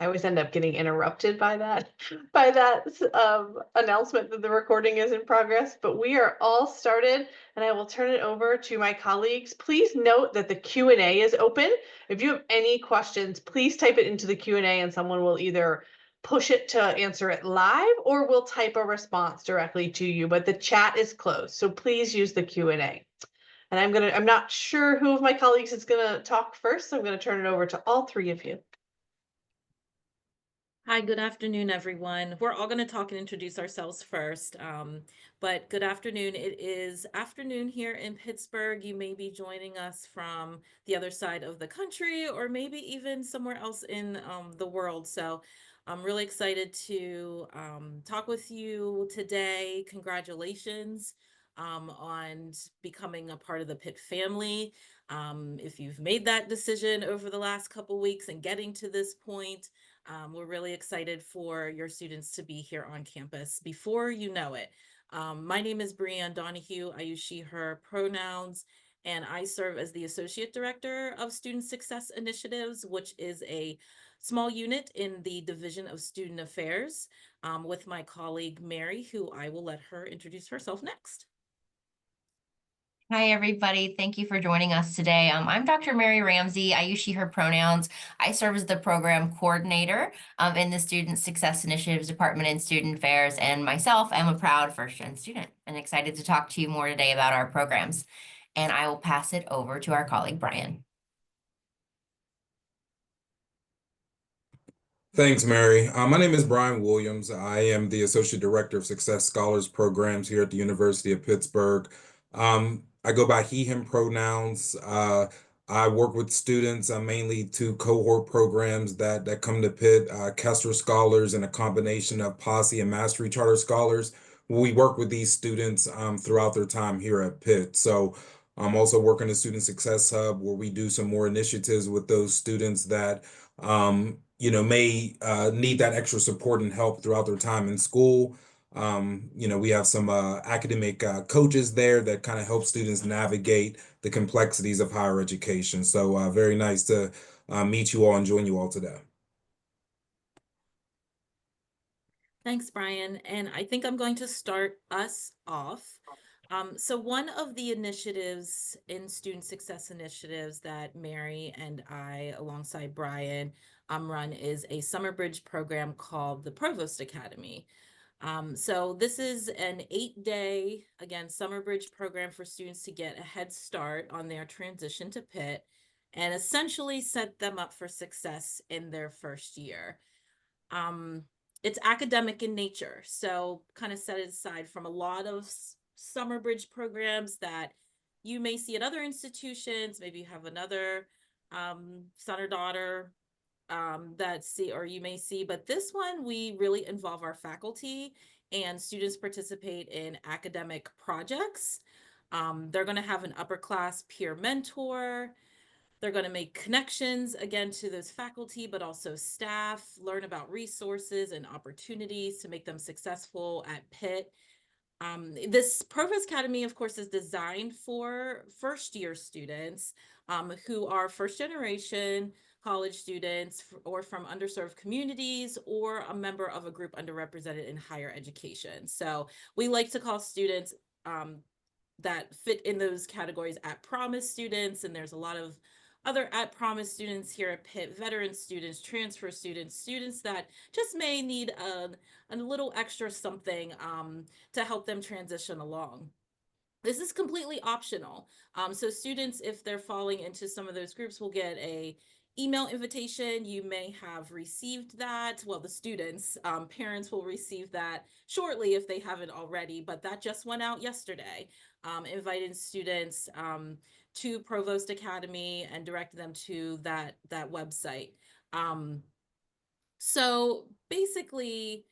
I always end up getting interrupted by that by that announcement that the recording is in progress. But we are all started, and I will turn it over to my colleagues. Please note that the Q&A is open. If you have any questions, please type it into the Q&A, and someone will either push it to answer it live or we'll type a response directly to you. But the chat is closed, so please use the Q&A. And I'm not sure who of my colleagues is gonna talk first, so I'm gonna turn it over to all three of you. Hi, good afternoon, everyone. We're all going to talk and introduce ourselves first. But good afternoon. It is afternoon here in Pittsburgh. You may be joining us from the other side of the country or maybe even somewhere else in the world. So I'm really excited to talk with you today. Congratulations on becoming a part of the Pitt family. If you've made that decision over the last couple weeks and getting to this point, we're really excited for your students to be here on campus before you know it. My name is Brianne Donahue. I use she, her pronouns, and I serve as the Associate Director of Student Success Initiatives, which is a small unit in the Division of Student Affairs, with my colleague Mary, who I will let her introduce herself next. Hi, everybody. Thank you for joining us today. I'm Dr. Mary Ramsey. I use she, her pronouns. I serve as the program coordinator in the Student Success Initiatives Department in Student Affairs, and myself am a proud first-gen student and excited to talk to you more today about our programs. And I will pass it over to our colleague, Brian. Thanks, Mary. My name is Brian Williams. I am the Associate Director of Success Scholars Programs here at the University of Pittsburgh. I go by he, him pronouns. I work with students mainly to cohort programs that come to Pitt, Kessler Scholars, and a combination of Posse and Mastery Charter Scholars. We work with these students throughout their time here at Pitt. So I'm also working the Student Success Hub, where we do some more initiatives with those students that may need that extra support and help throughout their time in school. We have some academic coaches there that kind of help students navigate the complexities of higher education. So very nice to meet you all and join you all today. Thanks, Brian. And I think I'm going to start us off. So one of the initiatives in Student Success Initiatives that Mary and I, alongside Brian, run is a summer bridge program called the Provost Academy. So this is an 8-day, again, summer bridge program for students to get a head start on their transition to Pitt and essentially set them up for success in their first year. It's academic in nature, so kind of set it aside from a lot of summer bridge programs that you may see at other institutions. Maybe you have another son or daughter or you may see, but this one we really involve our faculty and students participate in academic projects. They're going to have an upper class peer mentor. They're going to make connections again to those faculty, but also staff, learn about resources and opportunities to make them successful at Pitt. This Provost Academy, of course, is designed for first year students who are first generation college students or from underserved communities or a member of a group underrepresented in higher education. So we like to call students that fit in those categories at promise students, and there's a lot of other at promise students here at Pitt, veteran students, transfer students, students that just may need a little extra something to help them transition along. This is completely optional. So students, if they're falling into some of those groups, will get a email invitation. You may have received that. Well, the students, parents will receive that shortly if they haven't already, but that just went out yesterday, inviting students to Provost Academy and direct them to that website. So basically,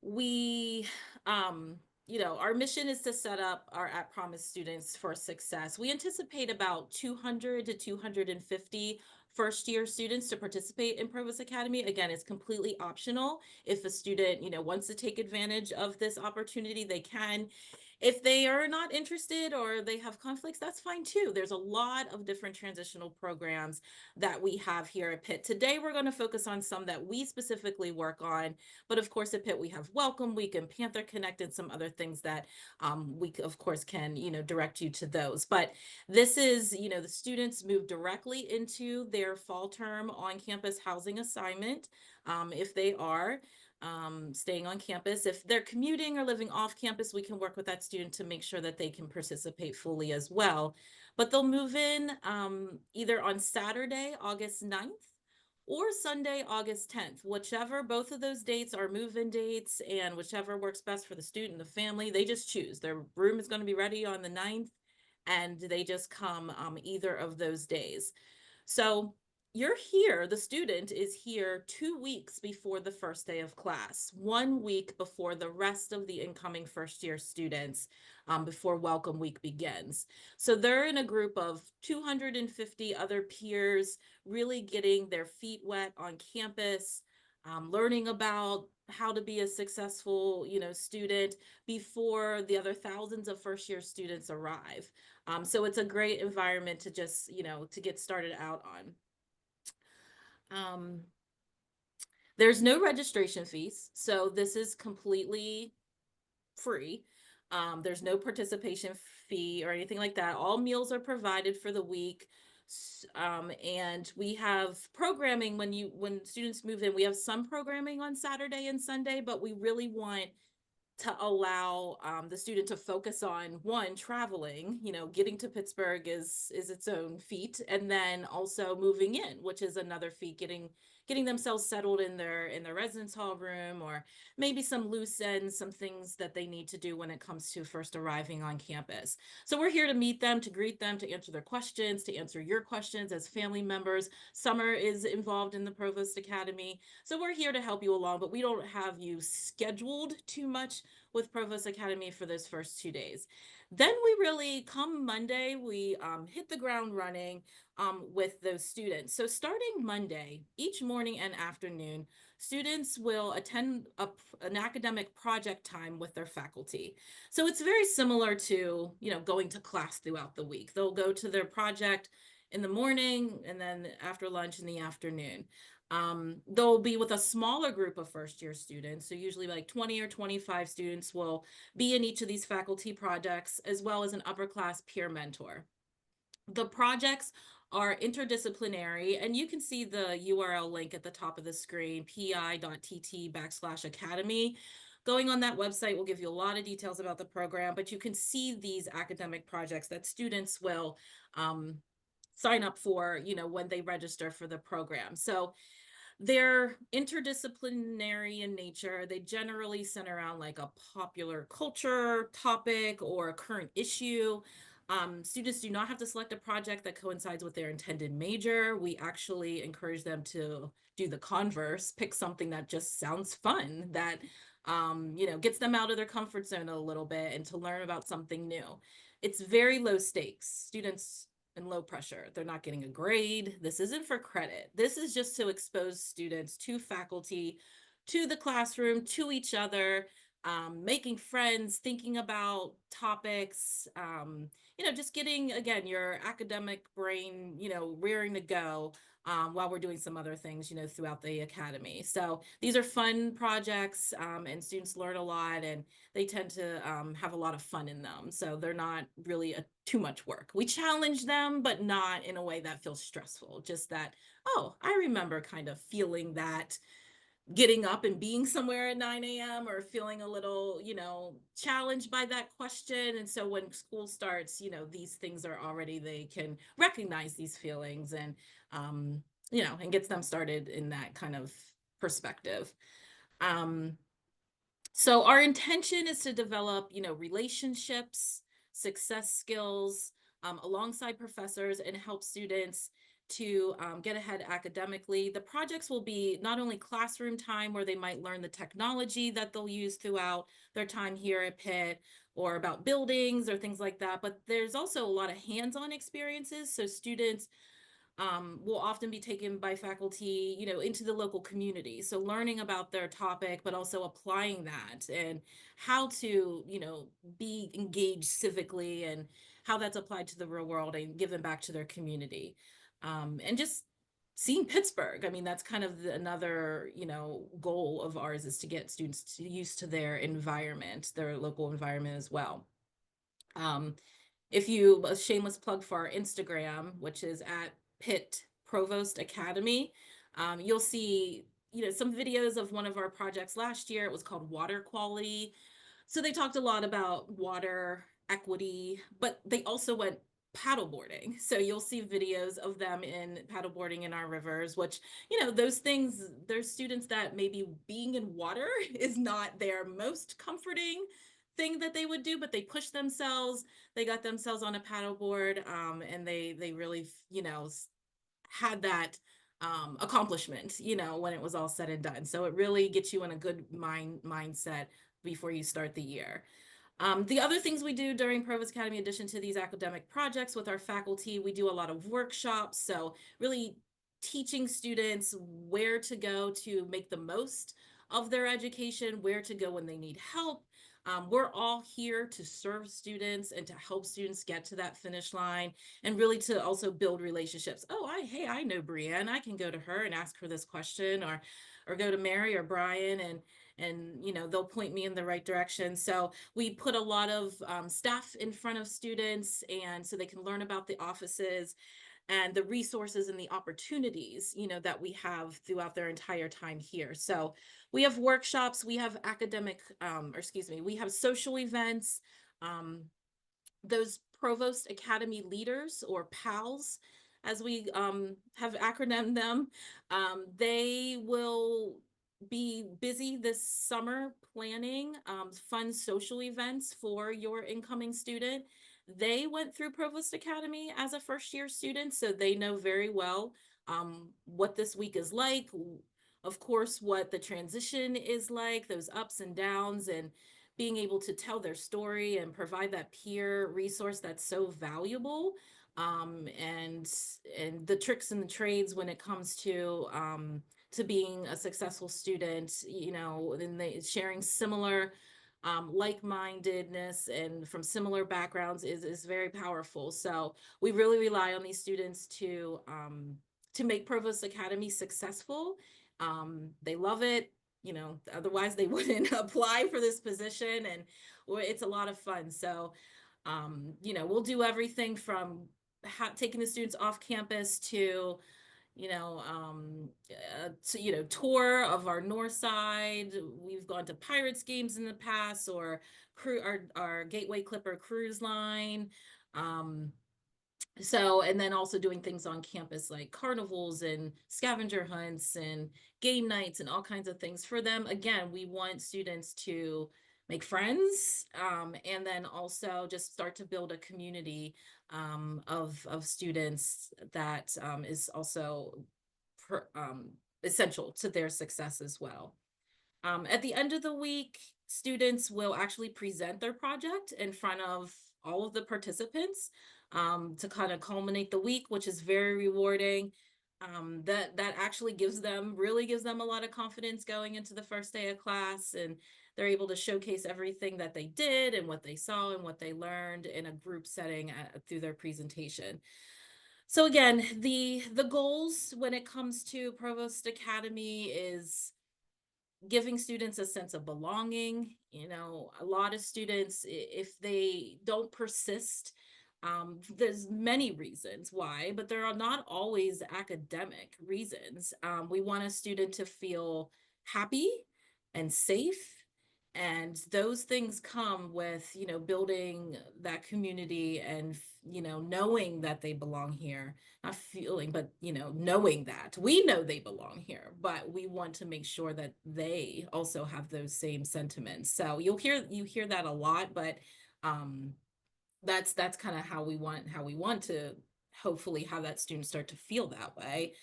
we our mission is to set up our at promise students for success. We anticipate about 200 to 250 first year students to participate in Provost Academy. Again, it's completely optional. If a student wants to take advantage of this opportunity, they can. If they are not interested or they have conflicts, that's fine too. There's a lot of different transitional programs that we have here at Pitt. Today, we're going to focus on some that we specifically work on. But of course, at Pitt, we have Welcome Week and Panther Connect and some other things that we, of course, can, direct you to those. But this is, the students move directly into their fall term on campus housing assignment if they are staying on campus. If they're commuting or living off campus, we can work with that student to make sure that they can participate fully as well. But they'll move in either on Saturday, August 9th, or Sunday, August 10th, whichever. Both of those dates are move-in dates, and whichever works best for the student and the family, they just choose. Their room is going to be ready on the 9th, and they just come either of those days. So you're here, the student is here 2 weeks before the first day of class, 1 week before the rest of the incoming first year students, before Welcome Week begins. So they're in a group of 250 other peers, really getting their feet wet on campus, learning about how to be a successful, student before the other thousands of first year students arrive. So it's a great environment to just, to get started out on. There's no registration fees, so this is completely free. There's no participation fee or anything like that. All meals are provided for the week. And we have programming when students move in. We have some programming on Saturday and Sunday, but we really want to allow the student to focus on one, traveling, getting to Pittsburgh is its own feat, and then also moving in, which is another feat, getting themselves settled in their residence hall room, or maybe some loose ends, some things that they need to do when it comes to first arriving on campus. So we're here to meet them, to greet them, to answer their questions, to answer your questions as family members. Summer is involved in the Provost Academy, so we're here to help you along, but we don't have you scheduled too much with Provost Academy for those first 2 days. Then we really, come Monday, we hit the ground running with those students. So starting Monday, each morning and afternoon, students will attend an academic project time with their faculty. So it's very similar to, going to class throughout the week. They'll go to their project in the morning and then after lunch in the afternoon. They'll be with a smaller group of first year students. So usually like 20 or 25 students will be in each of these faculty projects, as well as an upper class peer mentor. The projects are interdisciplinary, and you can see the URL link at the top of the screen, pi.tt/academy. Going on that website will give you a lot of details about the program, but you can see these academic projects that students will sign up for, when they register for the program. So they're interdisciplinary in nature. They generally center around like a popular culture topic or a current issue. Students do not have to select a project that coincides with their intended major. We actually encourage them to do the converse, pick something that just sounds fun, that gets them out of their comfort zone a little bit and to learn about something new. It's very low stakes. Students and low pressure. They're not getting a grade. This isn't for credit. This is just to expose students to faculty, to the classroom, to each other, making friends, thinking about topics, just getting, again, your academic brain, rearing to go while we're doing some other things, throughout the academy. So these are fun projects and students learn a lot, and they tend to have a lot of fun in them. So they're not really too much work. We challenge them, but not in a way that feels stressful. Just that, oh, I remember kind of feeling that, getting up and being somewhere at 9 a.m. or feeling a little, challenged by that question. And so when school starts, these things are already, they can recognize these feelings and, and gets them started in that kind of perspective. So our intention is to develop, relationships, success skills alongside professors, and help students to get ahead academically. The projects will be not only classroom time where they might learn the technology that they'll use throughout their time here at Pitt, or about buildings or things like that, but there's also a lot of hands-on experiences. So students will often be taken by faculty, into the local community. So learning about their topic, but also applying that and how to, be engaged civically and how that's applied to the real world and given back to their community. And just seeing Pittsburgh. I mean, that's kind of another, goal of ours is to get students used to their environment, their local environment as well. If you a shameless plug for our Instagram, which is at Pitt Provost Academy, you'll see some videos of one of our projects last year. It was called Water Quality. So they talked a lot about water equity, but they also went paddleboarding. So you'll see videos of them in paddleboarding in our rivers, which, those things, there's students that maybe being in water is not their most comforting thing that they would do, but they push themselves, they got themselves on a paddleboard, and they really, had that accomplishment, when it was all said and done. So it really gets you in a good mindset before you start the year. The other things we do during Provost Academy, in addition to these academic projects with our faculty, we do a lot of workshops. So really teaching students where to go to make the most of their education, where to go when they need help. We're all here to serve students and to help students get to that finish line and really to also build relationships. Oh, hey, I know Brienne. I can go to her and ask her this question, or go to Mary or Brian, and they'll point me in the right direction. So we put a lot of staff in front of students, and so they can learn about the offices and the resources and the opportunities that we have throughout their entire time here. So we have workshops, we have academic we have social events. Those Provost Academy leaders, or PALs, as we have acronymed them, they will be busy this summer planning fun social events for your incoming student. They went through Provost Academy as a first year student, so they know very well what this week is like, of course, what the transition is like, those ups and downs, and being able to tell their story and provide that peer resource that's so valuable. And the tricks and the trades when it comes to being a successful student, and they sharing similar like-mindedness and from similar backgrounds is very powerful. So we really rely on these students to make Provost Academy successful. They love it. Otherwise they wouldn't apply for this position, and it's a lot of fun. So, we'll do everything from taking the students off campus to, tour of our north side. We've gone to Pirates games in the past, or our Gateway Clipper cruise line. So, and then also doing things on campus like carnivals and scavenger hunts and game nights and all kinds of things for them. Again, we want students to make friends, and then also just start to build a community of students that is also essential to their success as well. At the end of the week, students will actually present their project in front of all of the participants to kind of culminate the week, which is very rewarding. That actually really gives them a lot of confidence going into the first day of class, and they're able to showcase everything that they did and what they saw and what they learned in a group setting through their presentation. So again, the goals when it comes to Provost Academy is giving students a sense of belonging. A lot of students, if they don't persist, there's many reasons why, but there are not always academic reasons. We want a student to feel happy and safe. And those things come with, building that community and, knowing that they belong here, not feeling, but, knowing that we know they belong here, but we want to make sure that they also have those same sentiments. So you hear that a lot, but, that's kind of how we want to hopefully have that student start to feel that way.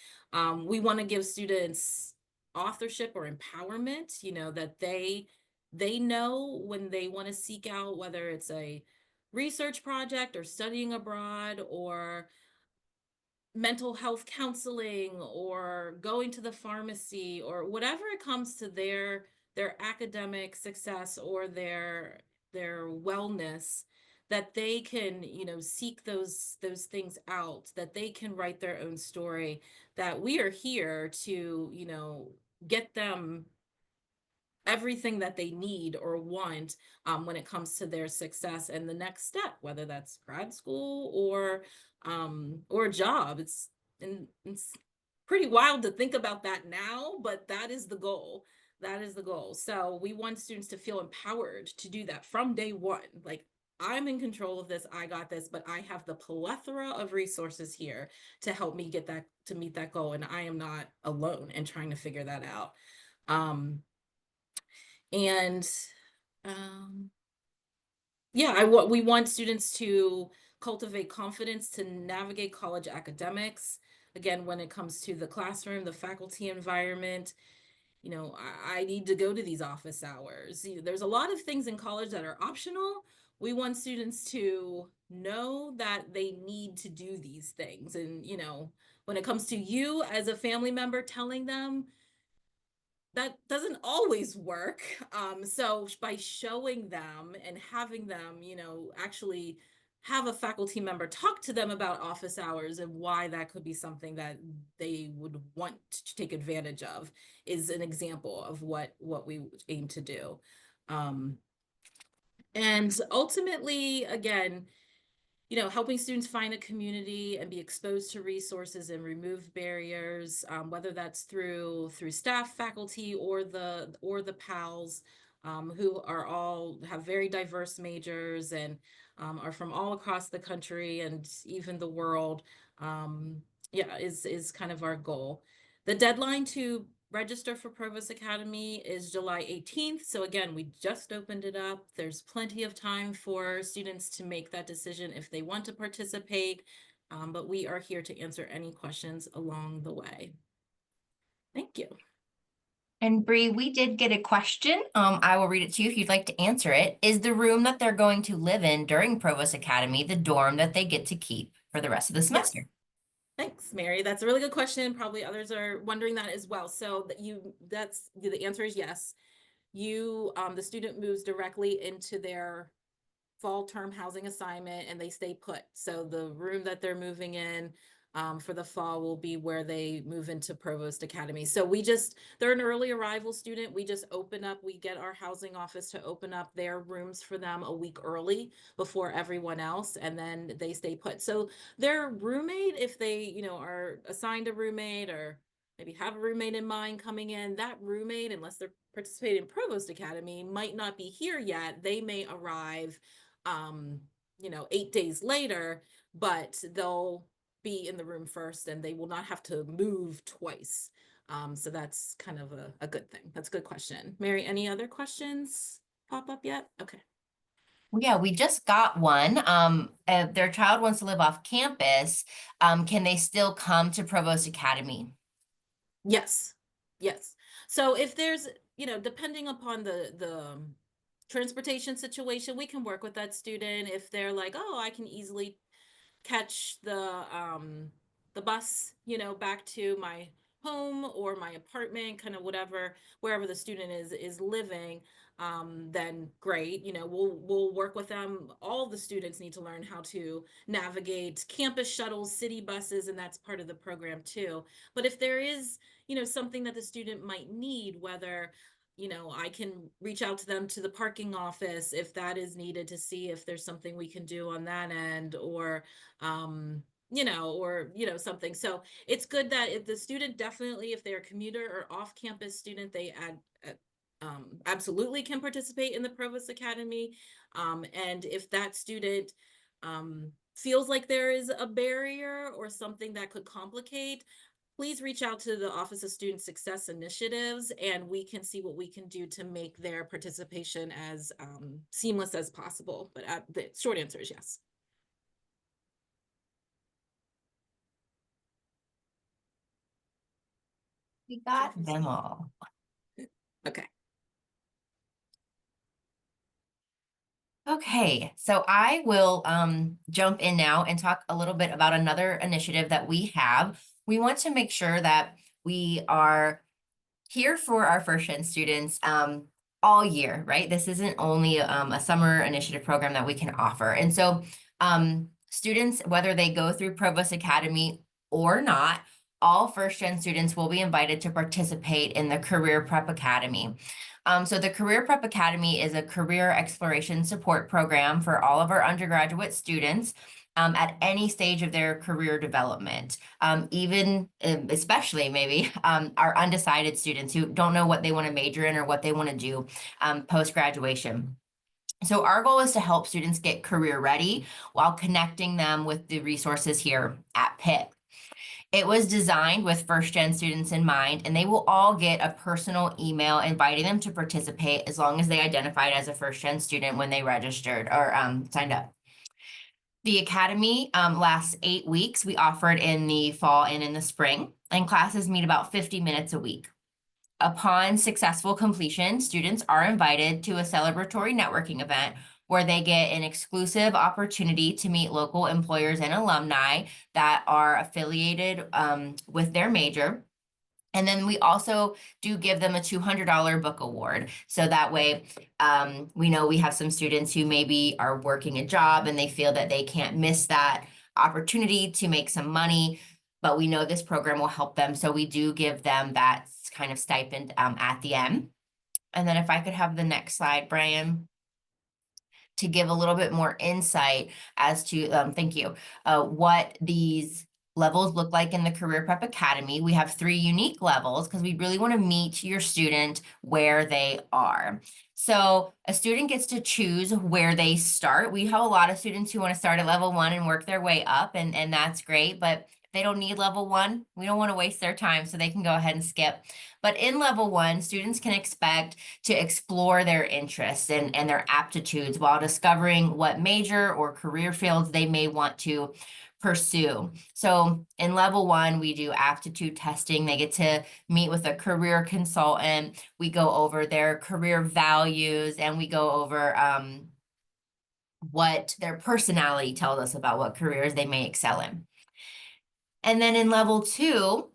We want to give students authorship or empowerment, that they know when they want to seek out, whether it's a research project or studying abroad or mental health counseling or going to the pharmacy or whatever it comes to their academic success or their wellness, that they can, seek those things out, that they can write their own story, that we are here to, get them everything that they need or want, when it comes to their success and the next step, whether that's grad school or a job. It's pretty wild to think about that now, but that is the goal. That is the goal. So we want students to feel empowered to do that from day one. Like, I'm in control of this, I got this, but I have the plethora of resources here to help me to meet that goal. And I am not alone in trying to figure that out. And yeah, we want students to cultivate confidence to navigate college academics. Again, when it comes to the classroom, the faculty environment, I need to go to these office hours. There's a lot of things in college that are optional. We want students to know that they need to do these things. And, when it comes to you as a family member telling them, that doesn't always work. So by showing them and having them, actually have a faculty member talk to them about office hours and why that could be something that they would want to take advantage of is an example of what we aim to do. And ultimately, again, helping students find a community and be exposed to resources and remove barriers, whether that's through staff, faculty, or the PALs, who have very diverse majors and are from all across the country and even the world. Yeah, is kind of our goal. The deadline to register for Provost Academy is July 18th. So again, we just opened it up. There's plenty of time for students to make that decision if they want to participate, but we are here to answer any questions along the way. Thank you. And Bree, we did get a question. I will read it to you if you'd like to answer it. Is the room that they're going to live in during Provost Academy the dorm that they get to keep for the rest of the semester? Yes. Thanks, Mary. That's a really good question. Probably others are wondering that as well. So the answer is yes. The student moves directly into their fall term housing assignment and they stay put. So the room that they're moving in for the fall will be where they move into Provost Academy. So they're an early arrival student. We get our housing office to open up their rooms for them a week early before everyone else, and then they stay put. So their roommate, if they, are assigned a roommate or maybe have a roommate in mind coming in, that roommate, unless they're participating in Provost Academy, might not be here yet. They may arrive 8 days later, but they'll be in the room first and they will not have to move twice. So that's kind of a good thing. That's a good question. Mary, any other questions pop up yet? Okay. Yeah, we just got one. If their child wants to live off campus, can they still come to Provost Academy? Yes. Yes. So if there's, depending upon the transportation situation, we can work with that student. If they're like, oh, I can easily catch the bus, back to my home or my apartment, kind of wherever the student is living, then great. We'll work with them. All the students need to learn how to navigate campus shuttles, city buses, and that's part of the program too. But if there is, something that the student might need, whether I can reach out to them to the parking office if that is needed to see if there's something we can do on that end, or something. So it's good that if the student definitely, if they're a commuter or off-campus student, they absolutely can participate in the Provost Academy. And if that student feels like there is a barrier or something that could complicate, please reach out to the Office of Student Success Initiatives and we can see what we can do to make their participation as seamless as possible. But the short answer is yes. We got them all. Okay. Okay, so I will jump in now and talk a little bit about another initiative that we have. We want to make sure that we are here for our first gen students all year, right? This isn't only a summer initiative program that we can offer. And so students, whether they go through Provost Academy or not, all first gen students will be invited to participate in the Career Prep Academy. So the Career Prep Academy is a career exploration support program for all of our undergraduate students at any stage of their career development, even especially maybe our undecided students who don't know what they want to major in or what they want to do post-graduation. So our goal is to help students get career ready while connecting them with the resources here at Pitt. It was designed with first gen students in mind, and they will all get a personal email inviting them to participate as long as they identified as a first gen student when they registered or signed up. The academy lasts 8 weeks. We offer it in the fall and in the spring, and classes meet about 50 minutes a week. Upon successful completion, students are invited to a celebratory networking event where they get an exclusive opportunity to meet local employers and alumni that are affiliated with their major. And then we also do give them a $200 book award. So that way, we know we have some students who maybe are working a job and they feel that they can't miss that opportunity to make some money, but we know this program will help them. So we do give them that kind of stipend at the end. And then if I could have the next slide, Brian, to give a little bit more insight as to, thank you, what these levels look like in the Career Prep Academy. We have 3 unique levels because we really want to meet your student where they are. So a student gets to choose where they start. We have a lot of students who want to start at level 1 and work their way up, and that's great, but they don't need level 1. We don't want to waste their time, so they can go ahead and skip. But in level 1, students can expect to explore their interests and their aptitudes while discovering what major or career fields they may want to pursue. So in level 1, we do aptitude testing. They get to meet with a career consultant. We go over their career values and we go over what their personality tells us about what careers they may excel in. And then in level 2,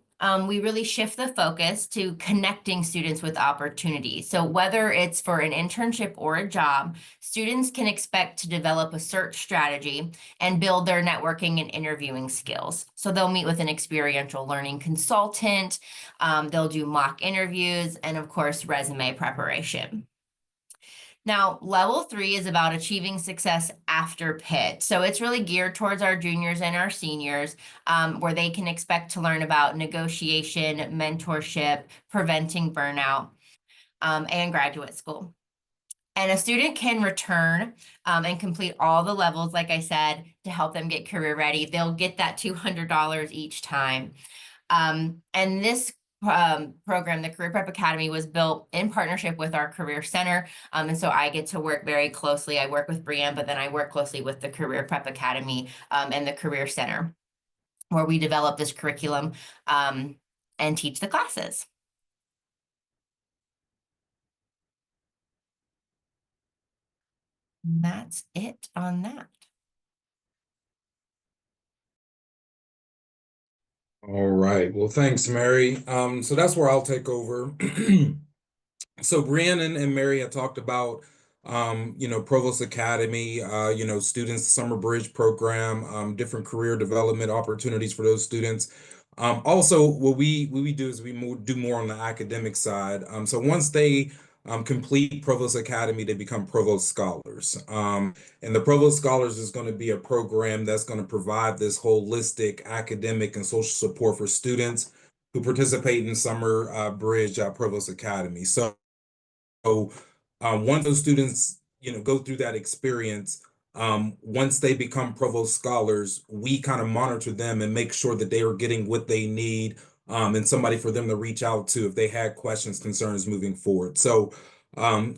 we really shift the focus to connecting students with opportunities. So whether it's for an internship or a job, students can expect to develop a search strategy and build their networking and interviewing skills. So they'll meet with an experiential learning consultant, they'll do mock interviews, and of course, resume preparation. Now, level 3 is about achieving success after Pitt. So it's really geared towards our juniors and our seniors, where they can expect to learn about negotiation, mentorship, preventing burnout, and graduate school. And a student can return and complete all the levels, like I said, to help them get career ready. They'll get that $200 each time. And this program, the Career Prep Academy, was built in partnership with our Career Center. And so I get to work very closely. I work with Brianne, but then I work closely with the Career Prep Academy and the Career Center, where we develop this curriculum and teach the classes. And that's it on that. All right. Well, thanks, Mary. So that's where I'll take over. So Brianne and Mary had talked about, Provost Academy, students summer bridge program, different career development opportunities for those students. Also, what we do is we do more on the academic side. So once they complete Provost Academy, they become Provost Scholars. And the Provost Scholars is going to be a program that's going to provide this holistic academic and social support for students who participate in summer bridge Provost Academy. So once those students, go through that experience, once they become Provost Scholars, we kind of monitor them and make sure that they are getting what they need, and somebody for them to reach out to if they had questions, concerns moving forward. So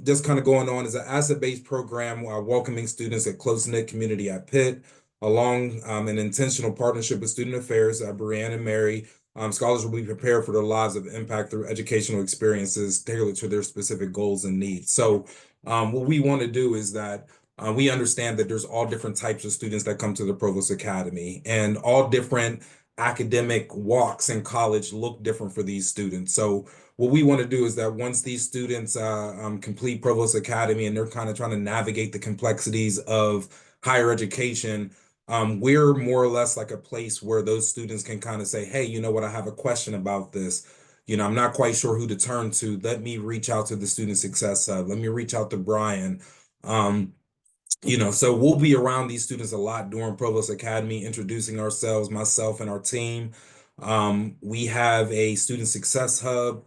just kind of going on as an asset-based program, welcoming students at close-knit community at Pitt, along an intentional partnership with Student Affairs, Brianne and Mary. Scholars will be prepared for their lives of impact through educational experiences tailored to their specific goals and needs. So what we want to do is that we understand that there's all different types of students that come to the Provost Academy, and all different academic walks in college look different for these students. So what we want to do is that once these students complete Provost Academy and they're kind of trying to navigate the complexities of higher education, we're more or less like a place where those students can kind of say, hey, you know what, I have a question about this. You know, I'm not quite sure who to turn to. Let me reach out to the Student Success Hub. Let me reach out to Brian. Um, so we'll be around these students a lot during Provost Academy, introducing ourselves, myself and our team. We have a Student Success Hub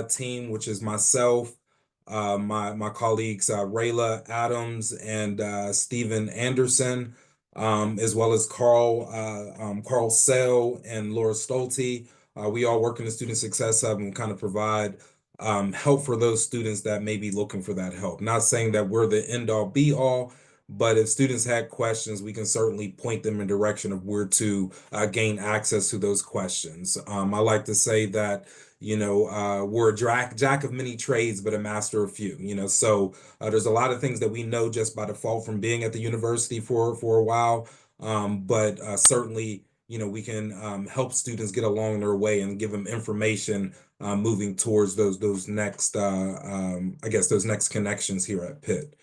team, which is myself, my colleagues Rayla Adams and Stephen Anderson, as well as Carl Sell and Laura Stolte. We all work in the Student Success Hub and kind of provide help for those students that may be looking for that help. Not saying that we're the end all be all, but if students had questions, we can certainly point them in direction of where to gain access to those questions. I like to say that, we're a jack of many trades, but a master of few, so there's a lot of things that we know just by default from being at the university for a while. But certainly, we can help students get along their way and give them information moving towards those next, those next connections here at Pitt.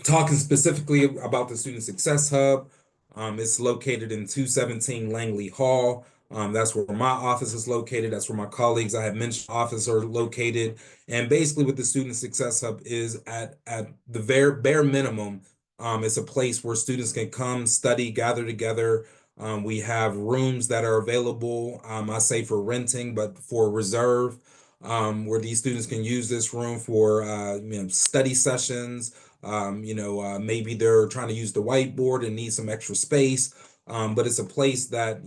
Talking specifically about the Student Success Hub, it's located in 217 Langley Hall. That's where my office is located. That's where my colleagues I have mentioned office are located. And basically what the Student Success Hub is at the very bare minimum, it's a place where students can come, study, gather together. We have rooms that are available, I say for renting, but for reserve, where these students can use this room for study sessions. Maybe they're trying to use the whiteboard and need some extra space. But it's a place that,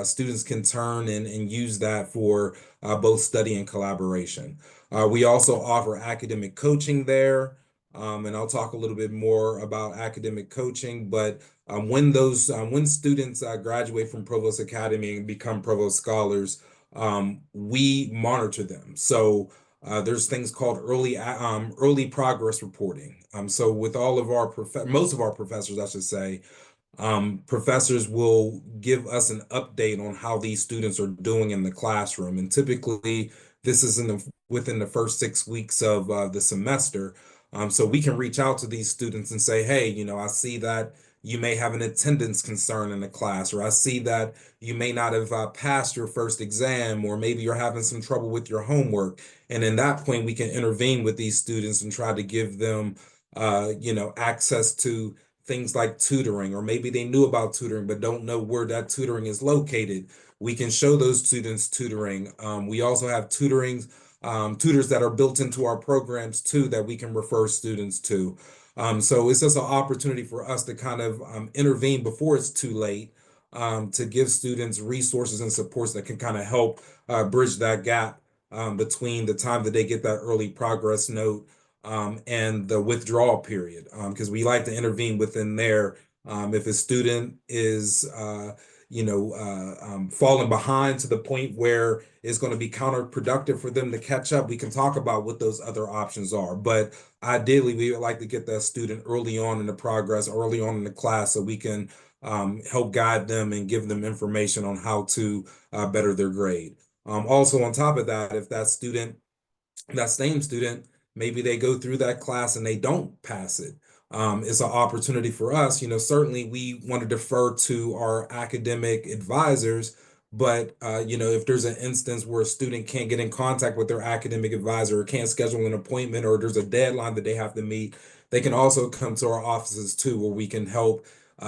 students can turn and use that for both study and collaboration. We also offer academic coaching there. And I'll talk a little bit more about academic coaching, but when students graduate from Provost Academy and become Provost Scholars, we monitor them. So there's things called early progress reporting. So with all of our most of our professors, I should say, professors will give us an update on how these students are doing in the classroom. And typically, this is within the first 6 weeks of the semester. So we can reach out to these students and say, hey, I see that you may have an attendance concern in the class, or I see that you may not have passed your first exam, or maybe you're having some trouble with your homework. And in that point, we can intervene with these students and try to give them, access to things like tutoring, or maybe they knew about tutoring but don't know where that tutoring is located. We can show those students tutoring. We also have tutors that are built into our programs too that we can refer students to. So it's just an opportunity for us to kind of intervene before it's too late, to give students resources and supports that can kind of help bridge that gap between the time that they get that early progress note and the withdrawal period, because we like to intervene within there. If a student is, falling behind to the point where it's going to be counterproductive for them to catch up, we can talk about what those other options are. But ideally, we would like to get that student early on in the progress, early on in the class, so we can help guide them and give them information on how to better their grade. Also, on top of that, if that same student, maybe they go through that class and they don't pass it. It's an opportunity for us. Certainly we want to defer to our academic advisors, but if there's an instance where a student can't get in contact with their academic advisor or can't schedule an appointment, or there's a deadline that they have to meet, they can also come to our offices too, where we can help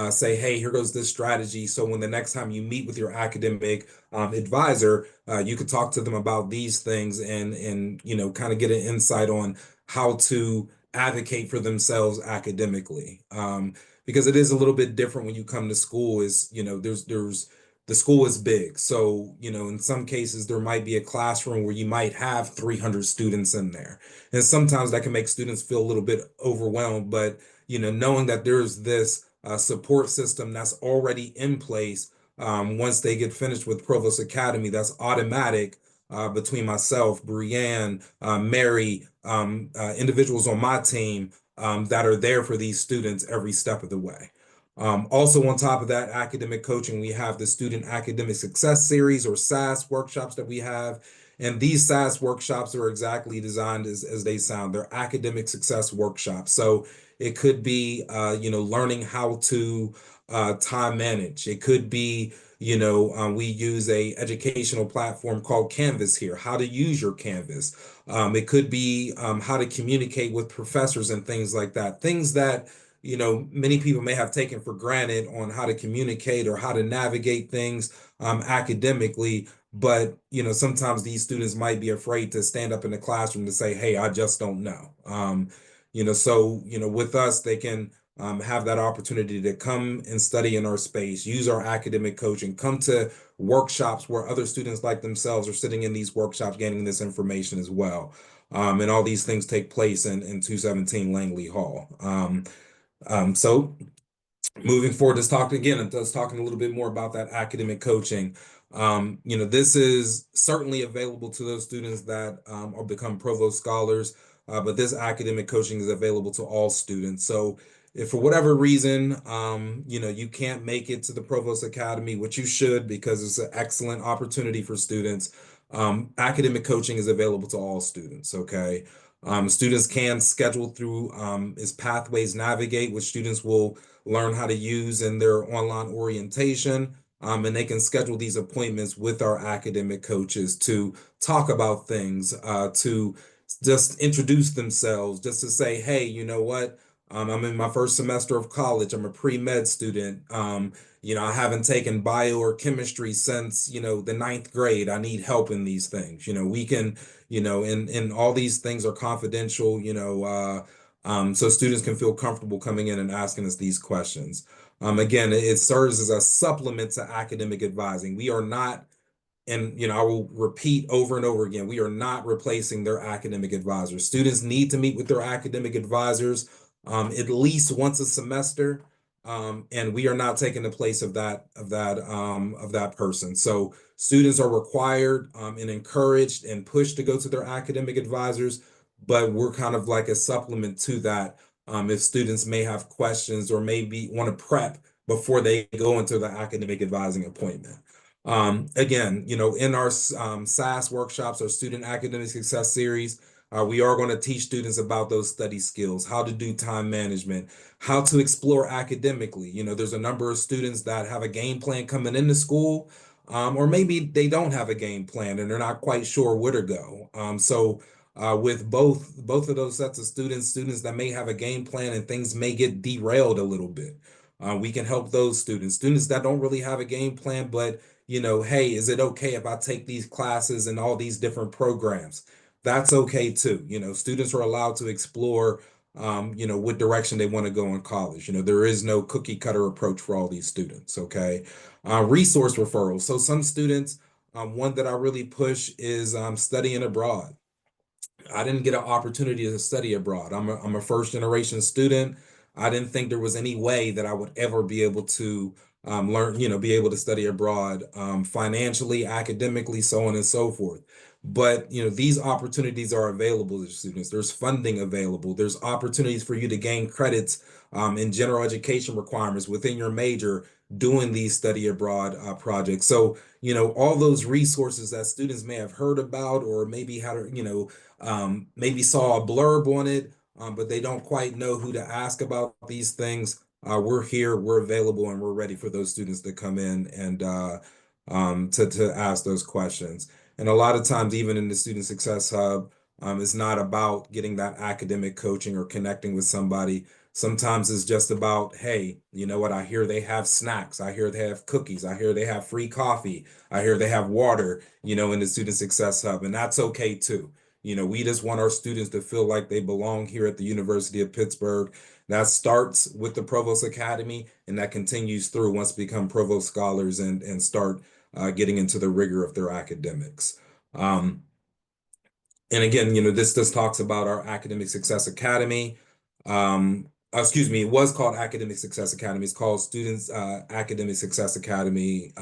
say, hey, here goes this strategy. So when the next time you meet with your academic advisor, you could talk to them about these things and kind of get an insight on how to advocate for themselves academically. Because it is a little bit different when you come to school. There's the school is big. So, in some cases there might be a classroom where you might have 300 students in there. And sometimes that can make students feel a little bit overwhelmed, but knowing that there's this support system that's already in place, once they get finished with Provost Academy, that's automatic between myself, Brianne, Mary, individuals on my team, that are there for these students every step of the way. Also, on top of that academic coaching, we have the Student Academic Success Series, or SAS workshops, that we have. And these SAS workshops are exactly designed as they sound. They're academic success workshops. So it could be, learning how to time manage. It could be, we use a educational platform called Canvas here, how to use your Canvas. It could be how to communicate with professors and things like that. Things that, many people may have taken for granted on how to communicate or how to navigate things academically. But, sometimes these students might be afraid to stand up in the classroom to say, hey, I just don't know. With us, they can have that opportunity to come and study in our space, use our academic coaching, come to workshops where other students like themselves are sitting in these workshops, gaining this information as well. And all these things take place in 217 Langley Hall. So moving forward, let's talking a little bit more about that academic coaching. This is certainly available to those students that are become provost scholars, but this academic coaching is available to all students. So if for whatever reason, you can't make it to the Provost Academy, which you should, because it's an excellent opportunity for students, academic coaching is available to all students, okay? Students can schedule through is Pathways Navigate, which students will learn how to use in their online orientation. And they can schedule these appointments with our academic coaches to talk about things, to just introduce themselves, just to say, hey, you know what? I'm in my first semester of college. I'm a pre-med student. I haven't taken bio or chemistry since, the ninth grade. I need help in these things. We can, and all these things are confidential, so students can feel comfortable coming in and asking us these questions. Again, it serves as a supplement to academic advising. We are not, and I will repeat over and over again, we are not replacing their academic advisors. Students need to meet with their academic advisors at least once a semester, and we are not taking the place of that person. So students are required and encouraged and pushed to go to their academic advisors, but we're kind of like a supplement to that. If students may have questions or maybe want to prep before they go into the academic advising appointment. Again, in our SAS workshops, our Student Academic Success Series, we are going to teach students about those study skills, how to do time management, how to explore academically. There's a number of students that have a game plan coming into school, or maybe they don't have a game plan and they're not quite sure where to go. With both of those sets of students that may have a game plan and things may get derailed a little bit, we can help those students that don't really have a game plan, but hey, is it okay if I take these classes and all these different programs? That's okay too. Students are allowed to explore, what direction they want to go in college. There is no cookie cutter approach for all these students, okay? Resource referrals. So some students, one that I really push is studying abroad. I didn't get an opportunity to study abroad. I'm a first generation student. I didn't think there was any way that I would ever be able to learn, be able to study abroad financially, academically, so on and so forth. But, these opportunities are available to students. There's funding available. There's opportunities for you to gain credits in general education requirements within your major doing these study abroad projects. So, all those resources that students may have heard about or maybe had, maybe saw a blurb on it, but they don't quite know who to ask about these things. We're here, we're available, and we're ready for those students to come in and to ask those questions. And a lot of times, even in the Student Success Hub, it's not about getting that academic coaching or connecting with somebody. Sometimes it's just about, hey, you know what? I hear they have snacks. I hear they have cookies. I hear they have free coffee. I hear they have water, in the Student Success Hub, and that's okay too. We just want our students to feel like they belong here at the University of Pittsburgh. That starts with the Provost Academy, and that continues through once they become Provost Scholars and start getting into the rigor of their academics. And again, this just talks about our Academic Success Academy. Excuse me, it was called Academic Success Academy. It's called Students Academic Success Academy,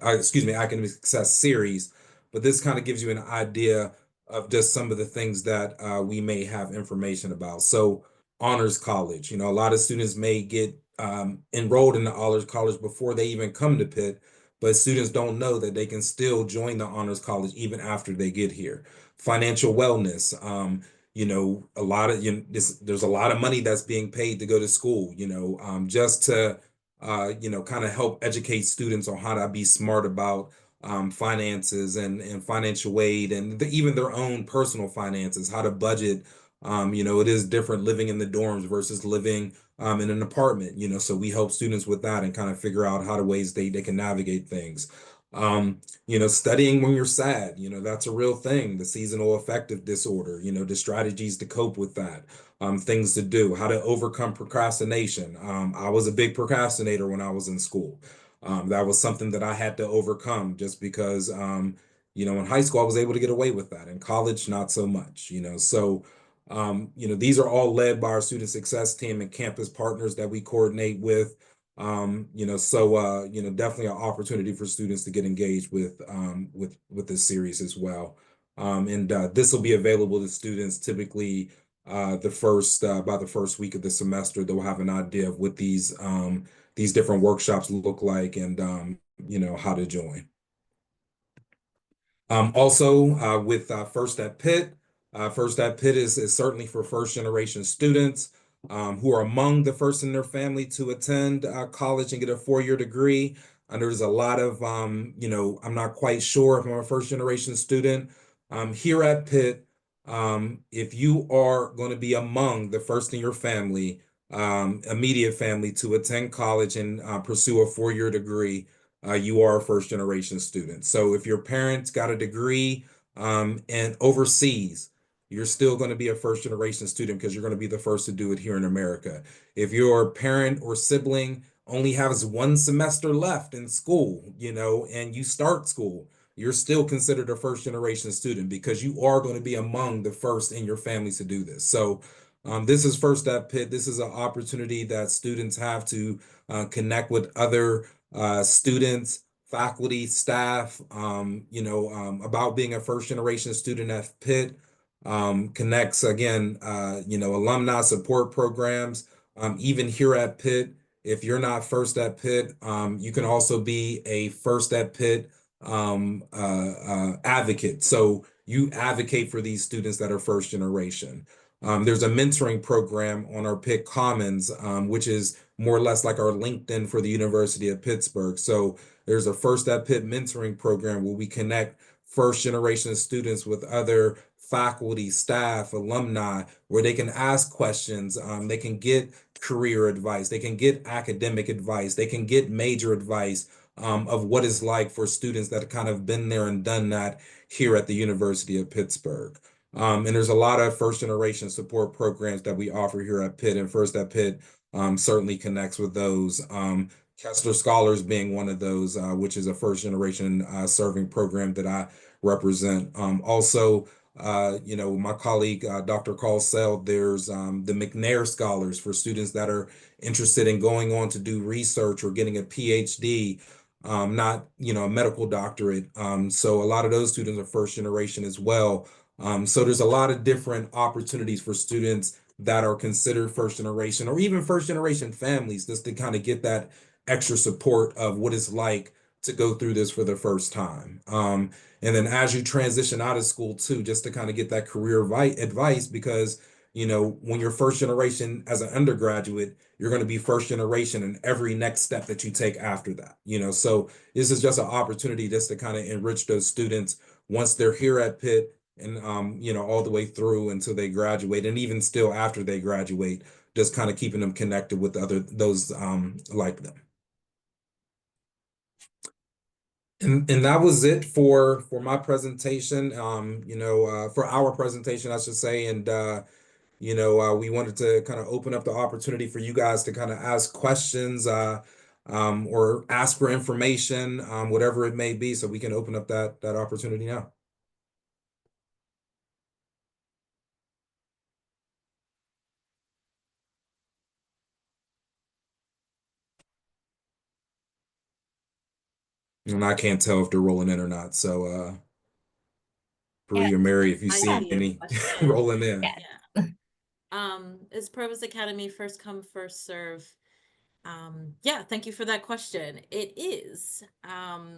excuse me, Academic Success Series. But this kind of gives you an idea of just some of the things that we may have information about. So honors college. You know, a lot of students may get enrolled in the honors college before they even come to Pitt, but students don't know that they can still join the honors college even after they get here. Financial wellness, you know, a lot of there's a lot of money that's being paid to go to school, you know, just to you know, kind of help educate students on how to be smart about finances and financial aid and even their own personal finances, how to budget. You know, it is different living in the dorms versus living in an apartment, you know, so we help students with that and kind of figure out how to ways they can navigate things. You know, studying when you're sad, you know, that's a real thing. The seasonal affective disorder, you know, the strategies to cope with that, things to do, how to overcome procrastination. I was a big procrastinator when I was in school. That was something that I had to overcome just because, you know, in high school, I was able to get away with that. In college, not so much, you know. So, you know, these are all led by our student success team and campus partners that we coordinate with. You know, so you know, definitely an opportunity for students to get engaged with this series as well. And this will be available to students typically by the first week of the semester. They'll have an idea of what these different workshops look like and you know, how to join. Also, with First at Pitt, First at Pitt is certainly for first generation students who are among the first in their family to attend college and get a 4-year degree. And there's a lot of, you know, I'm not quite sure if I'm a first generation student. Here at Pitt, if you are going to be among the first in your family, immediate family to attend college and pursue a 4-year degree, you are a first generation student. So if your parents got a degree and overseas, you're still going to be a first generation student because you're going to be the first to do it here in America. If your parent or sibling only has 1 semester left in school, you know, and you start school, you're still considered a first generation student because you are going to be among the first in your families to do this. So this is First at Pitt. This is an opportunity that students have to connect with other students, faculty, staff, you know, about being a first generation student at Pitt. Connects again, you know, alumni support programs. Even here at Pitt, if you're not first at Pitt, you can also be a first at Pitt advocate. So you advocate for these students that are first generation. There's a mentoring program on our Pitt Commons, which is more or less like our LinkedIn for the University of Pittsburgh. So there's a First at Pitt mentoring program where we connect first generation students with other faculty, staff, alumni, where they can ask questions, they can get career advice, they can get academic advice, they can get major advice of what it's like for students that have kind of been there and done that here at the University of Pittsburgh. And there's a lot of first generation support programs that we offer here at Pitt, and First at Pitt certainly connects with those. Kessler Scholars being one of those, which is a first generation serving program that I represent. Also, you know, my colleague, Dr. Carl Seld, there's the McNair Scholars for students that are interested in going on to do research or getting a PhD, not, you know, a medical doctorate. So a lot of those students are first generation as well. So there's a lot of different opportunities for students that are considered first generation or even first generation families just to kind of get that extra support of what it's like to go through this for the first time. And then as you transition out of school too, just to kind of get that career advice, because, you know, when you're first generation as an undergraduate, you're going to be first generation in every next step that you take after that, you know. So this is just an opportunity just to kind of enrich those students once they're here at Pitt and you know, all the way through until they graduate, and even still after they graduate, just kind of keeping them connected with those like them. And that was it for my presentation. You know, for our presentation, I should say, and you know, we wanted to kind of open up the opportunity for you guys to kind of ask questions or ask for information, whatever it may be, so we can open up that opportunity now. And I can't tell if they're rolling in or not. So, Bree or Mary, if you I see see a any question. rolling in. Yeah. Yeah. Is Provost Academy first come, first serve? Yeah, thank you for that question. It is.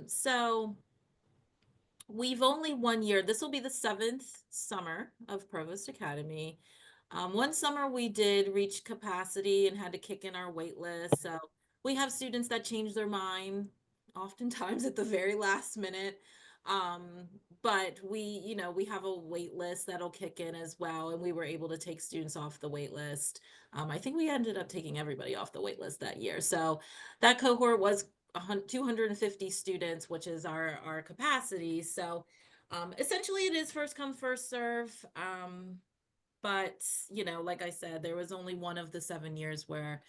So we've only 1 year. This will be the 7th summer of Provost Academy. One summer we did reach capacity and had to kick in our wait list. So we have students that change their mind oftentimes at the very last minute. But we have a wait list that'll kick in as well. And we were able to take students off the wait list. I think we ended up taking everybody off the wait list that year. So that cohort was 250 students, which is our capacity. So essentially it is first come, first serve. But like I said, there was only one of the 7 years where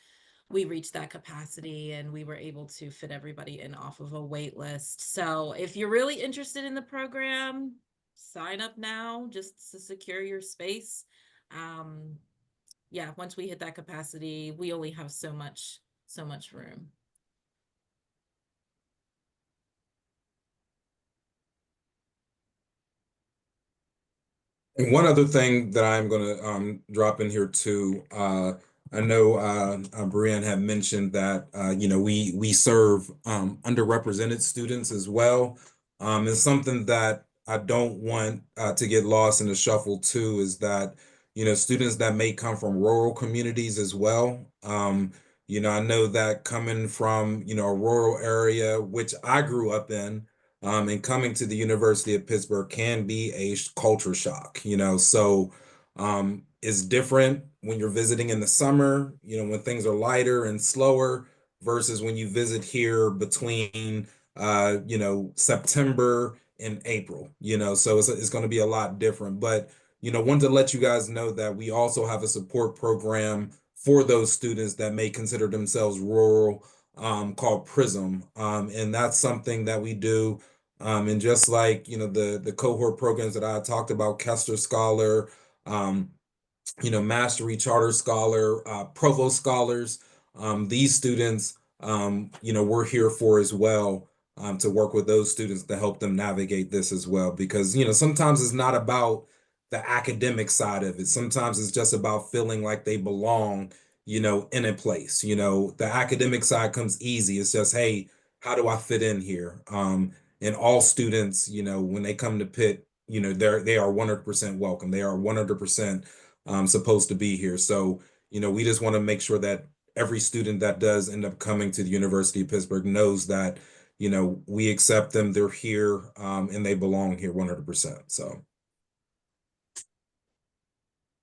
we reached that capacity and we were able to fit everybody in off of a wait list. So if you're really interested in the program, sign up now just to secure your space. Yeah, once we hit that capacity, we only have so much room. And one other thing that I'm going to drop in here too, I know Brianne had mentioned that we serve underrepresented students as well. And something that I don't want to get lost in the shuffle too is that students that may come from rural communities as well. I know that coming from a rural area, which I grew up in. And coming to the University of Pittsburgh can be a culture shock, so it's different when you're visiting in the summer, when things are lighter and slower versus when you visit here between, September and April, so it's going to be a lot different. But, wanted to let you guys know that we also have a support program for those students that may consider themselves rural, called PRISM. And that's something that we do. And just like, the cohort programs that I talked about, Kester Scholar, um, Mastery Charter Scholar, Provost Scholars, these students, we're here for as well, to work with those students to help them navigate this as well. Because, sometimes it's not about the academic side of it. Sometimes it's just about feeling like they belong, in a place. The academic side comes easy. It's just, hey, how do I fit in here? And all students, when they come to Pitt, they are 100% welcome. They are 100% supposed to be here. So, we just want to make sure that every student that does end up coming to the University of Pittsburgh knows that, we accept them, they're here, and they belong here 100%. So.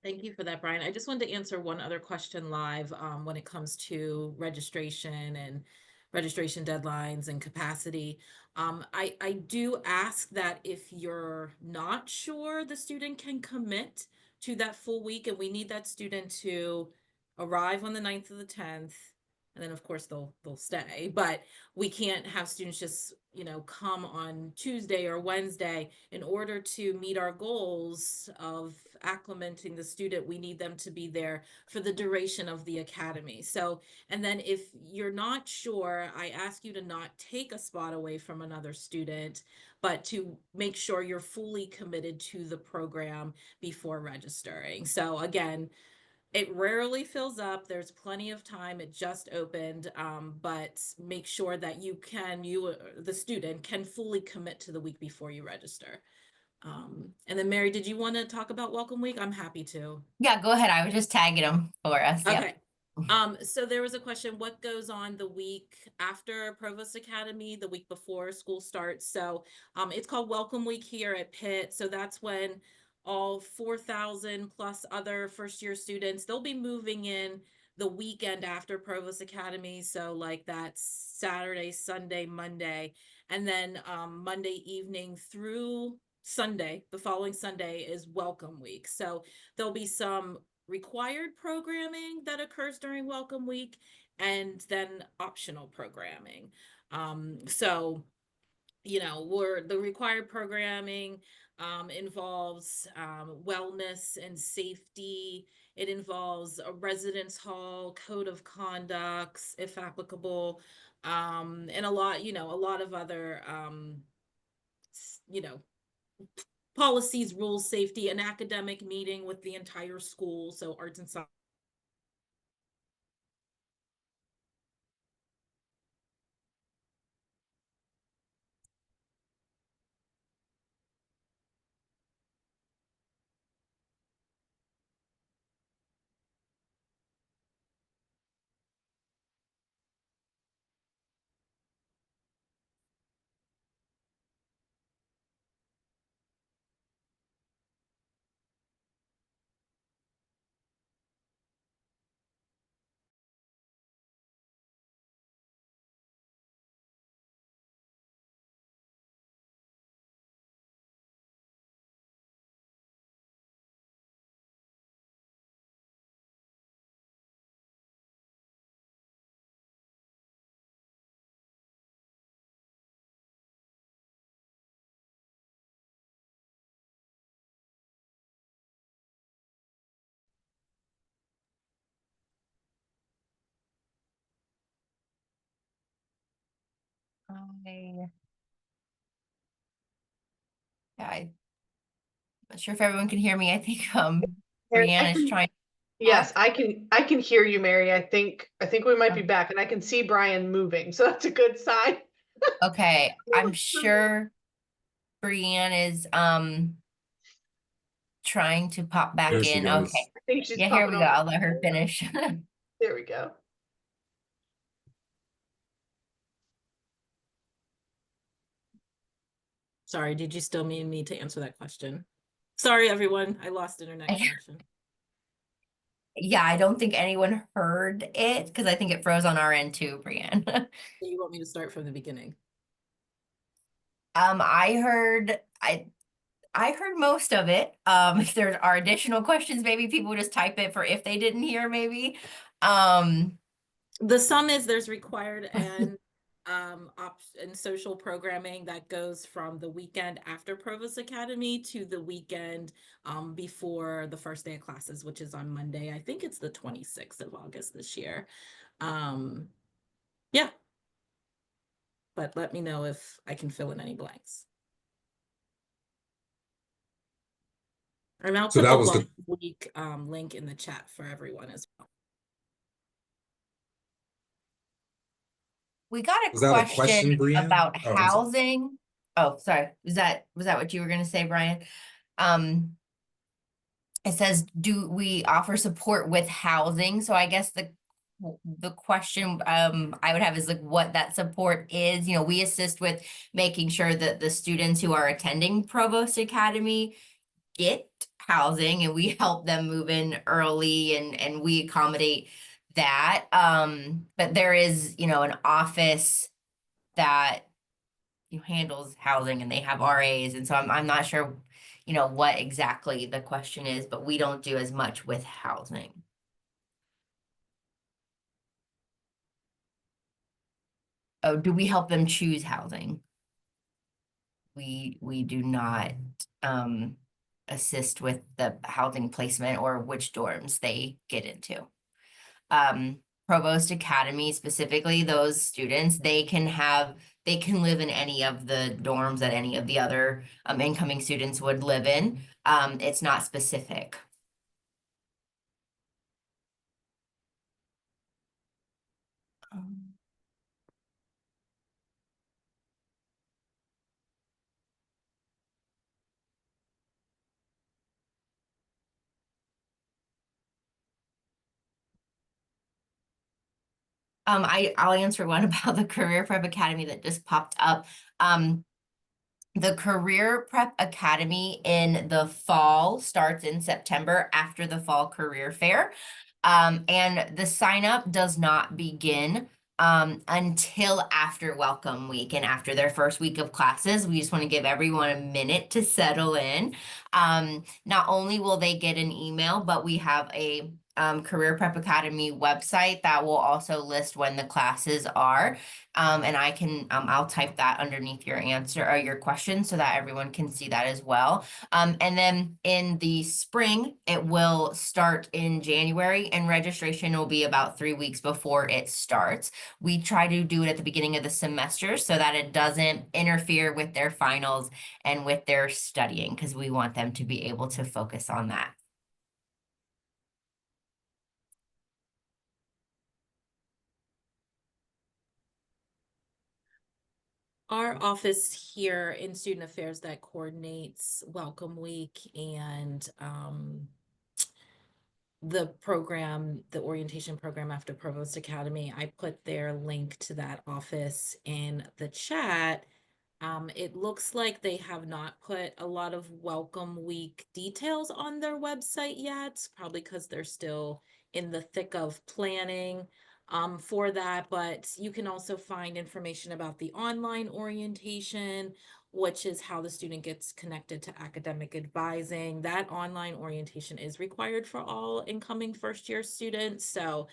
Thank you for that, Brian. I just wanted to answer one other question live when it comes to registration and registration deadlines and capacity. I do ask that if you're not sure the student can commit to that full week, and we need that student to arrive on the 9th or the 10th, and then of course they'll stay, but we can't have students just come on Tuesday or Wednesday. In order to meet our goals of acclimating the student, we need them to be there for the duration of the academy. So, and then if you're not sure, I ask you to not take a spot away from another student, but to make sure you're fully committed to the program before registering. So again, it rarely fills up. There's plenty of time. It just opened, but make sure that the student can fully commit to the week before you register. And then Mary, did you want to talk about Welcome Week? I'm happy to. Yeah, go ahead. I was just tagging them for us. Yep. Okay. So there was a question, what goes on the week after Provost Academy, the week before school starts? So it's called Welcome Week here at Pitt. So that's when all 4,000 plus other first year students, they'll be moving in the weekend after Provost Academy. So like that's Saturday, Sunday, Monday, and then Monday evening through Sunday, the following Sunday is Welcome Week. So there'll be some required programming that occurs during Welcome Week and then optional programming. So, the required programming involves wellness and safety. It involves a residence hall, code of conducts, if applicable, and a lot of other, you know, policies, rules, safety, an academic meeting with the entire school. So arts and science. I'm not sure if everyone can hear me. I think Mary, Brianna is trying to yes, talk. I can hear you, Mary. I think we might be Oh, back, and I can see Brian moving, so that's a good sign. okay, I'm sure Brianna is trying to pop back There she in. goes. Okay. I think she's Yeah, here popping we go. on. I'll let her finish. There we go. Sorry, did you still need me to answer that question? Sorry, everyone. I lost internet connection. Yeah, I don't think anyone heard it because I think it froze on our end too, Brianne. Do you want me to start from the beginning? I heard I heard most of it. If there are additional questions, maybe people just type it for if they didn't hear, maybe. The sum is there's required and social programming that goes from the weekend after Provost Academy to the weekend before the first day of classes, which is on Monday. I think it's the 26th of August this year. Yeah. But let me know if I can fill in any blanks. And I'll So put that the was long the week link in the chat for everyone as well. We got a was that a question question, Brianne? about Oh, I'm sorry. housing. Oh, sorry. Was that what you were going to say, Brian? It says, do we offer support with housing? So I guess the question I would have is like what that support is. You know, we assist with making sure that the students who are attending Provost Academy get housing and we help them move in early and we accommodate that. But there is, you know, an office that handles housing and they have RAs. And so I'm not sure, you know, what exactly the question is, but we don't do as much with housing. Oh, do we help them choose housing? We do not assist with the housing placement or which dorms they get into. Provost Academy specifically, those students, they can live in any of the dorms that any of the other incoming students would live in. It's not specific. I'll answer one about the Career Prep Academy that just popped up. The Career Prep Academy in the fall starts in September after the fall career fair. And the sign up does not begin until after welcome week and after their first week of classes. We just want to give everyone a minute to settle in. Not only will they get an email, but we have a Career Prep Academy website that will also list when the classes are. And I'll type that underneath your answer or your question so that everyone can see that as well. And then in the spring, it will start in January, and registration will be about 3 weeks before it starts. We try to do it at the beginning of the semester so that it doesn't interfere with their finals and with their studying, because we want them to be able to focus on that. Our office here in Student Affairs that coordinates Welcome Week and the program, the orientation program after Provost Academy, I put their link to that office in the chat. It looks like they have not put a lot of Welcome Week details on their website yet, probably because they're still in the thick of planning for that. But you can also find information about the online orientation, which is how the student gets connected to academic advising. That online orientation is required for all incoming first-year students. So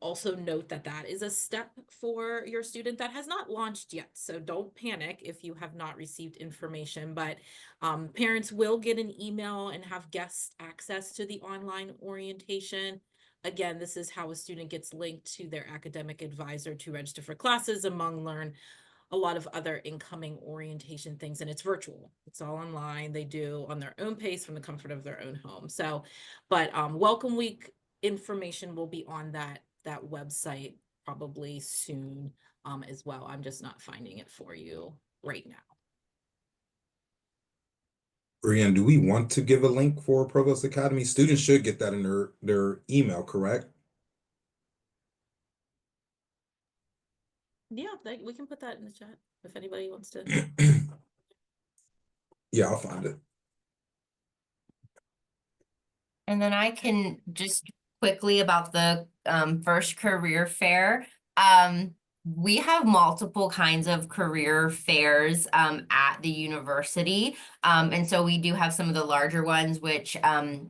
also note that that is a step for your student that has not launched yet. So don't panic if you have not received information, but parents will get an email and have guest access to the online orientation. Again, this is how a student gets linked to their academic advisor to register for classes, among learn a lot of other incoming orientation things, and it's virtual. It's all online. They do on their own pace from the comfort of their own home. So, but Welcome Week information will be on that website probably soon as well. I'm just not finding it for you right now. Brian, do we want to give a link for Provost Academy? Students should get that in their email, correct? Yeah, we can put that in the chat if anybody wants to. Yeah, I'll find it. And then I can just quickly about the first career fair. We have multiple kinds of career fairs at the university. And so we do have some of the larger ones, which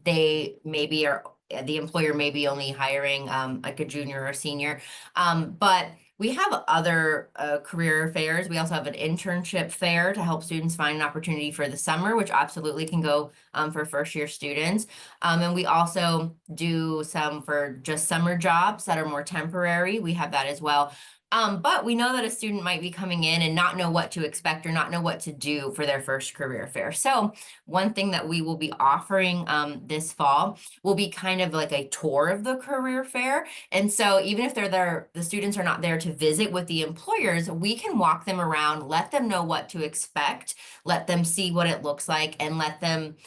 they maybe are, the employer may be only hiring like a junior or senior. But we have other career fairs. We also have an internship fair to help students find an opportunity for the summer, which absolutely can go for first year students. And we also do some for just summer jobs that are more temporary. We have that as well. But we know that a student might be coming in and not know what to expect or not know what to do for their first career fair. So one thing that we will be offering this fall will be kind of like a tour of the career fair. And so even if they're there, the students are not there to visit with the employers, we can walk them around, let them know what to expect, let them see what it looks like, and let them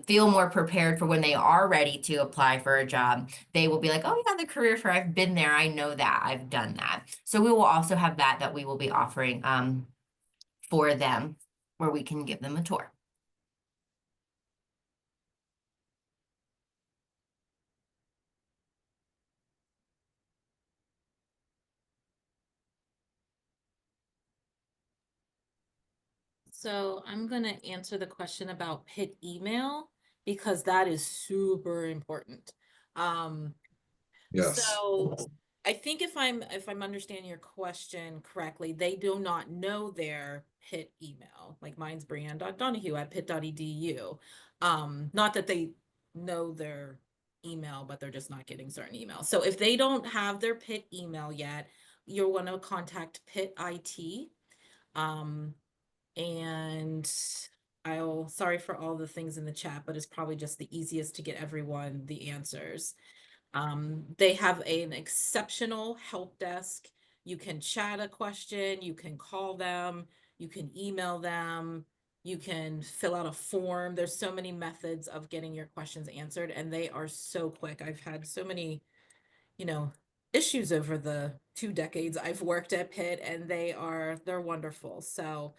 feel more prepared for when they are ready to apply for a job. They will be like, oh yeah, the career fair, I've been there, I know that, I've done that. So we will also have that we will be offering for them, where we can give them a tour. So I'm going to answer the question about Pitt email because that is super important. Yes. So I think if I'm understanding your question correctly, they do not know their Pitt email. Like mine's brianne.donahue@pitt.edu. Not that they know their email, but they're just not getting certain emails. So if they don't have their Pitt email yet, you'll want to contact Pitt IT. And sorry for all the things in the chat, but it's probably just the easiest to get everyone the answers. They have an exceptional help desk. You can chat a question, you can call them, you can email them, you can fill out a form. There's so many methods of getting your questions answered, and they are so quick. I've had so many, issues over the 2 decades I've worked at Pitt, and they're wonderful. So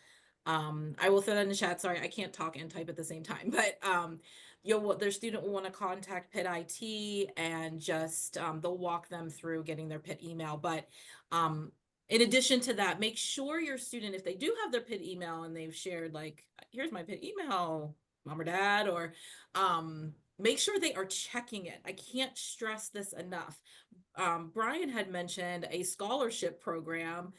I will throw that in the chat. Sorry, I can't talk and type at the same time, but their student will want to contact Pitt IT and just they'll walk them through getting their Pitt email. But in addition to that, make sure your student, if they do have their Pitt email and they've shared like, here's my Pitt email, mom or dad, or make sure they are checking it. I can't stress this enough. Brian had mentioned a scholarship program.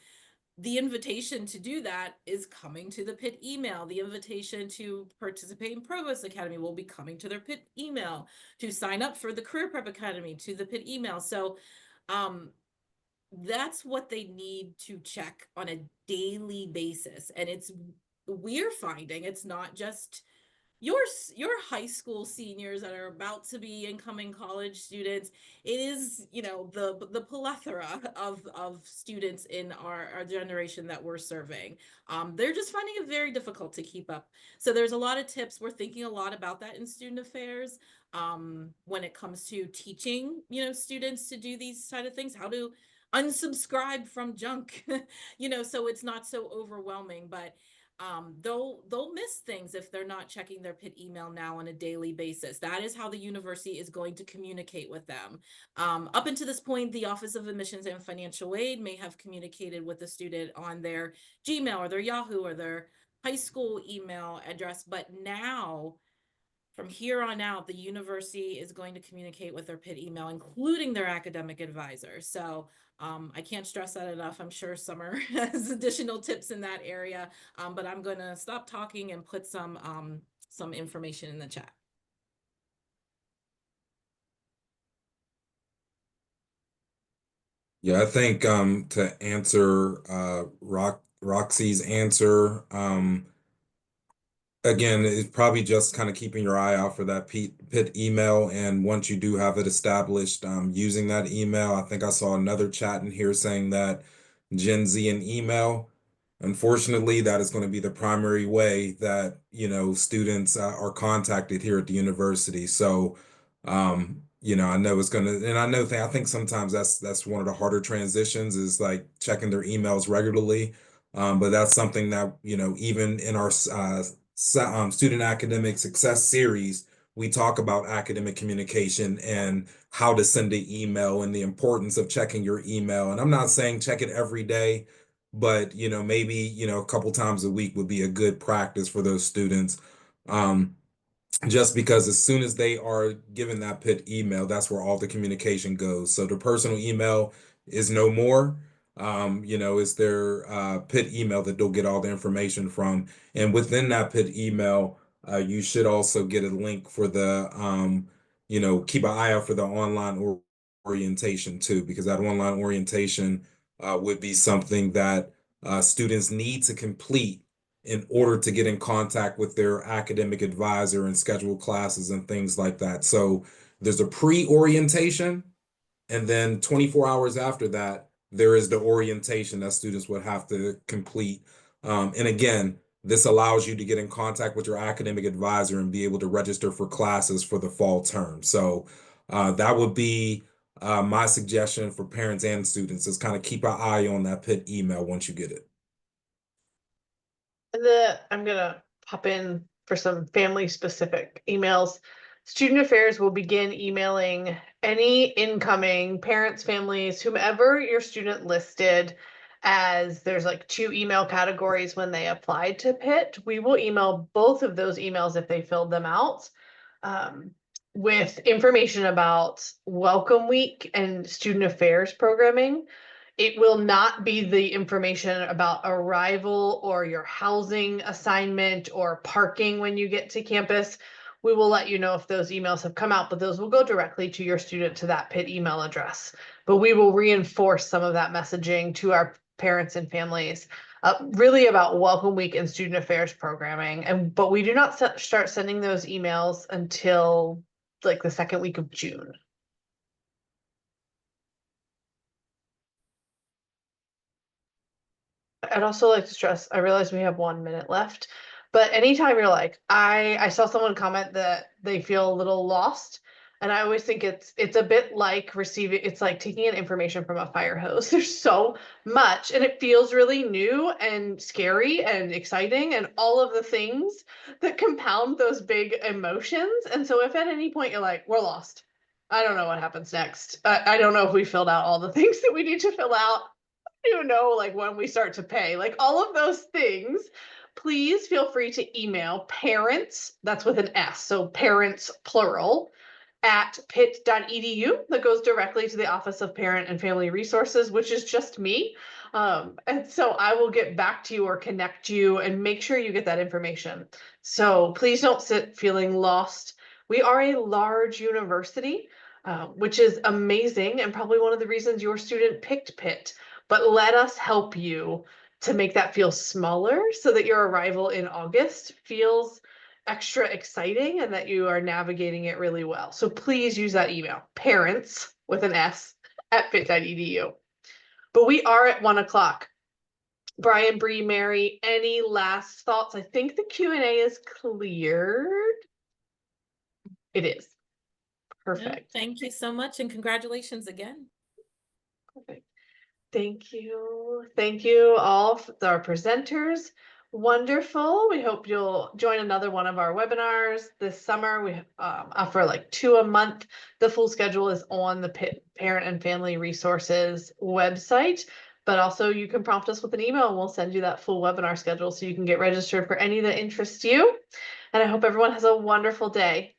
The invitation to do that is coming to the Pitt email. The invitation to participate in Provost Academy will be coming to their Pitt email. To sign up for the Career Prep Academy, to the Pitt email. So that's what they need to check on a daily basis. And we're finding it's not just your high school seniors that are about to be incoming college students. It is, the plethora of students in our generation that we're serving. They're just finding it very difficult to keep up. So there's a lot of tips. We're thinking a lot about that in student affairs, when it comes to teaching, students to do these side of things, how to unsubscribe from junk, so it's not so overwhelming. But they'll miss things if they're not checking their Pitt email now on a daily basis. That is how the university is going to communicate with them. Up until this point, the Office of Admissions and Financial Aid may have communicated with the student on their Gmail or their Yahoo or their high school email address. But now, from here on out, the university is going to communicate with their Pitt email, including their academic advisor. So I can't stress that enough. I'm sure Summer has additional tips in that area, but I'm going to stop talking and put some information in the chat. Yeah, I think to answer Roxy's answer, again, it's probably just kind of keeping your eye out for that Pitt email. And once you do have it established, using that email. I think I saw another chat in here saying that Gen Z and email. Unfortunately, that is going to be the primary way that, students are contacted here at the university. So, I know it's going to, and I think sometimes that's one of the harder transitions is like checking their emails regularly. But that's something that, even in our student academic success series, we talk about academic communication and how to send an email and the importance of checking your email. And I'm not saying check it every day, but maybe a couple times a week would be a good practice for those students. Just because as soon as they are given that Pitt email, that's where all the communication goes. So the personal email is no more. It's their Pitt email that they'll get all the information from. And within that Pitt email, you should also get a link for keep an eye out for the online orientation too, because that online orientation would be something that students need to complete in order to get in contact with their academic advisor and schedule classes and things like that. So there's a pre-orientation, and then 24 hours after that, there is the orientation that students would have to complete. And again, this allows you to get in contact with your academic advisor and be able to register for classes for the fall term. So that would be my suggestion for parents and students is kind of keep an eye on that Pitt email once you get it. I'm gonna pop in for some family specific emails. Student Affairs will begin emailing any incoming parents, families, whomever your student listed as there's like 2 email categories when they applied to Pitt. We will email both of those emails if they filled them out, with information about Welcome Week and Student Affairs programming. It will not be the information about arrival or your housing assignment or parking when you get to campus. We will let you know if those emails have come out, but those will go directly to your student to that Pitt email address. But we will reinforce some of that messaging to our parents and families, really about Welcome Week and Student Affairs programming. But we do not start sending those emails until like the second week of June. I'd also like to stress, I realize we have 1 minute left, but anytime you're like, I saw someone comment that they feel a little lost. And I always think it's a bit like it's like taking in information from a fire hose. There's so much and it feels really new and scary and exciting and all of the things that compound those big emotions. And so if at any point you're like, we're lost, I don't know what happens next. I don't know if we filled out all the things that we need to fill out. You know, like when we start to pay, like all of those things. please feel free to email parents, that's with an S, so parents plural, at pitt.edu. That goes directly to the Office of Parent and Family Resources, which is just me. And so I will get back to you or connect you and make sure you get that information. So please don't sit feeling lost. We are a large university, which is amazing and probably one of the reasons your student picked Pitt. But let us help you to make that feel smaller so that your arrival in August feels extra exciting and that you are navigating it really well. So please use that email, parents with an S at pitt.edu. But we are at 1:00. Brian, Bree, Mary, any last thoughts? I think the Q&A is cleared. It is. Yeah, Perfect. thank you so much and congratulations again. Perfect. Thank you. Thank you all, our presenters. Wonderful. We hope you'll join another one of our webinars this summer. We offer like 2 a month. The full schedule is on the Parent and Family Resources website, but also you can prompt us with an email and we'll send you that full webinar schedule so you can get registered for any that interest you. And I hope everyone has a wonderful day.